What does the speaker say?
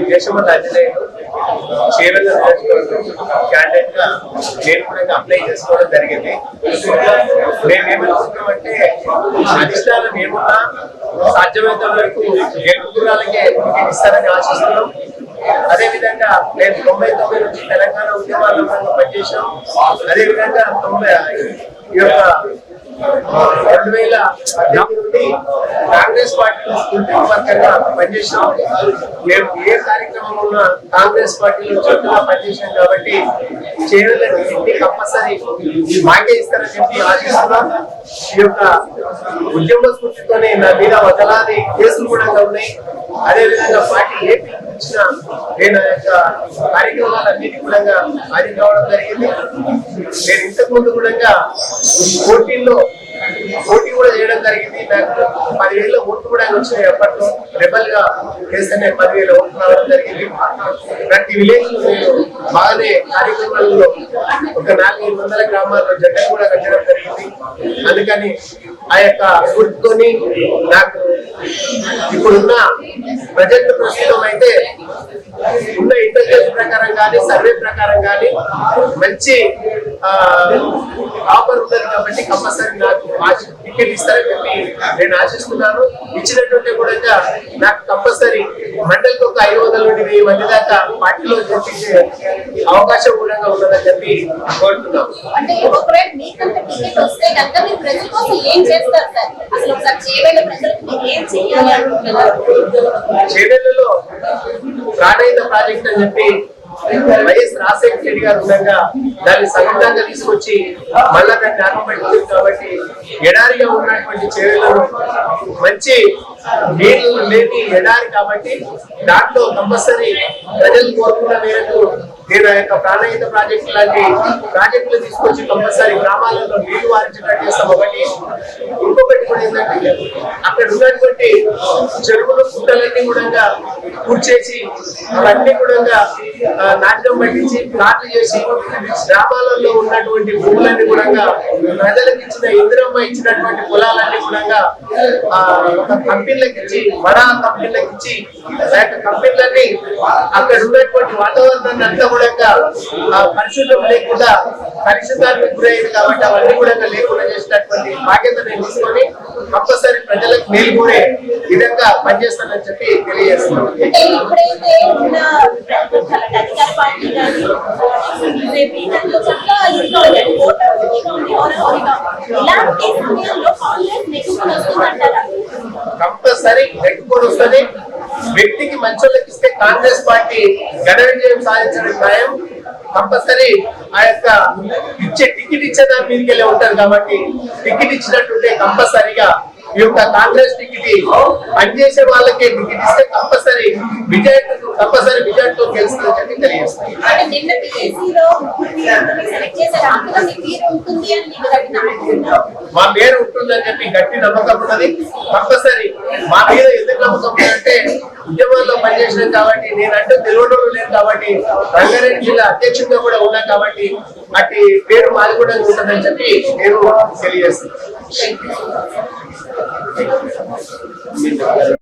దేశమంతా అధినేయులు చేవెళ్ళ క్యాండిడేట్ గా నేను కూడా అప్లై చేసుకోవడం జరిగింది. మేమేమనుకుంటున్నామంటే అధిష్టానం ఏమున్నా సాధ్యమైనంత వరకు గెలుపురాలకే ఇస్తారని ఆశిస్తున్నాం. అదేవిధంగా మేము 99 నుంచి తెలంగాణ ఉద్యమాల్లో పనిచేసాం. అదేవిధంగా 2000 నుండి కాంగ్రెస్ పార్టీలో వర్గంగా పనిచేసాం. మేము ఏ కార్యక్రమం ఉన్నా కాంగ్రెస్ పార్టీలో చుట్టూగా పనిచేసాం కాబట్టి చేయాలని కంపల్సరీ మాకే ఇస్తారని చెప్పి ఆశిస్తున్నాం. ఈ యొక్క ఉద్యమ స్ఫూర్తితోనే నా మీద వదలాది కేసులు కూడా ఉన్నాయి. అదేవిధంగా పార్టీ ఏ ఇచ్చిన నేను యొక్క కార్యక్రమాలన్నిటి కూడా హాజరు కావడం జరిగింది. నేను ఇంతకు ముందు కూడా పోటీ కూడా చేయడం జరిగింది. నాకు 10,000 ఓట్లు కూడా వచ్చినాయి. అప్పట్లో రెబల్ గా చేస్తేనే 10,000 ఓట్లు రావడం జరిగింది. ప్రతి విలేజ్ లో నేను బాగానే కార్యక్రమాలలో ఒక 400 గ్రామాల్లో జెండా కూడా కట్టడం జరిగింది. అందుకని ఆ యొక్క స్ఫూర్తితోని నాకు ఇప్పుడున్న ప్రజెంట్ ప్రస్తుతం అయితే ఉన్న ఇంటెలిజెన్స్ ప్రకారం కానీ సర్వే ప్రకారం కానీ మంచి ఆఫర్ ఉంటుంది కాబట్టి కంపల్సరీ నాకు టికెట్ ఇస్తారని చెప్పి నేను ఆశిస్తున్నాను. ఇచ్చినటువంటి కూడా నాకు కంపల్సరీ మండలికి ఒక 500 నుండి 1000 మంది దాకా పార్టీలో చేర్పించే అవకాశం కూడా ఉన్నదని చెప్పి కోరుతున్నాను. చేవెళ్ళలో ప్రాణాయిత ప్రాజెక్ట్ అని చెప్పి వైఎస్ రాజశేఖర రెడ్డి గారు ఉండగా దాన్ని సంఘటనగా తీసుకొచ్చి మళ్ళా దాన్ని ఆరంభించింది కాబట్టి ఎడారిగా ఉన్నటువంటి చేవెళ్ళను మంచి నీళ్లు లేని ఎడారి కాబట్టి దాంట్లో కంపల్సరీ ప్రజలు కోరుకున్న మేరకు నేను ఆ యొక్క ప్రాణాయిత ప్రాజెక్టు లాంటి ప్రాజెక్టులు తీసుకొచ్చి కంపల్సరీ గ్రామాలలో నీళ్లు వారించినట్టు చేస్తాం. ఒకటి ఇంకొకటి కూడా ఏంటంటే అక్కడ ఉన్నటువంటి చెరువులు కుంటలన్నీ కూడా కూర్చేసి అవన్నీ కూడా నాట్యం పట్టించి ప్లాట్లు చేసి గ్రామాలలో ఉన్నటువంటి భూములన్నీ కూడా ప్రజలకు ఇచ్చిన ఇందిరమ్మ ఇచ్చినటువంటి పొలాలన్నీ కూడా కంపెనీలకు ఇచ్చి బడా కంపెనీలకు ఇచ్చి ఆ యొక్క కంపెనీలన్నీ అక్కడ ఉన్నటువంటి వాతావరణాన్ని అంతా కూడా పరిశుభ్రం లేకుండా పరిశుభ్రానికి గురైంది కాబట్టి అవన్నీ కూడా లేకుండా చేసినటువంటి బాధ్యత నేను తీసుకొని కంపల్సరీ ప్రజలకు మేలుకూరే విధంగా పనిచేస్తానని చెప్పి తెలియజేస్తున్నాను. కంపల్సరీ నెట్టుకొని వస్తుంది. వ్యక్తికి మంచోళ్ళకి ఇస్తే కాంగ్రెస్ పార్టీ ఘన విజయం సాధించడం ఖాయం. కంపల్సరీ ఆ యొక్క టికెట్ ఇచ్చేదాని మీదకి వెళ్ళి ఉంటారు కాబట్టి టికెట్ ఇచ్చినట్టుంటే కంపల్సరీగా ఈ యొక్క కాంగ్రెస్ టికెట్ పనిచేసే వాళ్ళకే టికెట్ ఇస్తే కంపల్సరీ విజయంతో గెలుస్తుందని చెప్పి తెలియజేస్తాను. మా పేరు ఉంటుందని చెప్పి గట్టి నమ్మకం ఉన్నది. కంపల్సరీ మా మీద ఎందుకు నమ్మకం ఉందంటే ఉద్యమాల్లో పనిచేసినాం కాబట్టి, నేనంటూ తెలియడం లేదు కాబట్టి, రంగారెడ్డి జిల్లా అధ్యక్షుడిగా కూడా ఉన్నాం కాబట్టి అట్టి పేరు మాది కూడా ఉంటుందని చెప్పి నేను తెలియజేస్తున్నాను.